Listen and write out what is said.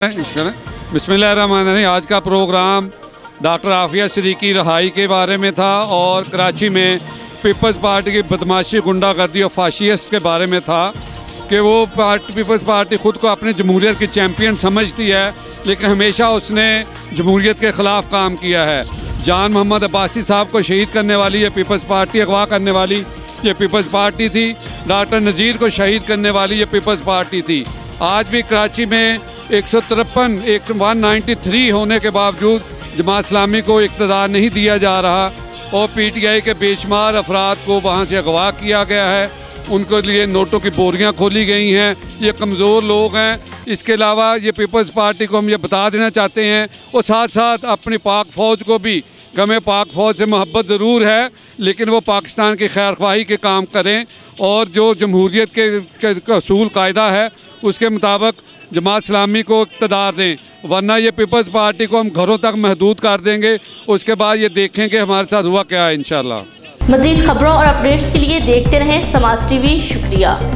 बिस्मिल्लाहिर्रहमानिर्रहीम। आज का प्रोग्राम डॉक्टर आफिया सिद्दीकी रहाई के बारे में था और कराची में पीपल्स पार्टी की बदमाशी, गुंडागर्दी और फाशिस्ट के बारे में था कि वो पीपल्स पार्टी ख़ुद को अपनी जमहूरियत की चैम्पियन समझती है, लेकिन हमेशा उसने जमहूरियत के ख़िलाफ़ काम किया है। जान मोहम्मद अब्बासी साहब को शहीद करने वाली ये पीपल्स पार्टी, अगवा करने वाली ये पीपल्स पार्टी थी। डॉक्टर नज़ीर को शहीद करने वाली ये पीपल्स पार्टी थी। आज भी कराची में 193 होने के बावजूद जमात इस्लामी को इक़्तिदार नहीं दिया जा रहा और PTI के बेशुमार अफराद को वहाँ से अगवा किया गया है। उनके लिए नोटों की बोरियाँ खोली गई हैं। ये कमज़ोर लोग हैं। इसके अलावा ये पीपल्स पार्टी को हम ये बता देना चाहते हैं और साथ साथ अपनी पाक फ़ौज को भी, हमें पाक फ़ौज से मोहब्बत ज़रूर है, लेकिन वो पाकिस्तान की खैर ख्वाही के काम करें और जो जमहूरियत के असूल कायदा है उसके मुताबिक जमात इस्लामी को इक़्तिदार दें, वरना ये पीपल्स पार्टी को हम घरों तक महदूद कर देंगे। उसके बाद ये देखेंगे हमारे साथ हुआ क्या है। इंशाल्लाह मज़ीद खबरों और अपडेट्स के लिए देखते रहें समाज TV। शुक्रिया।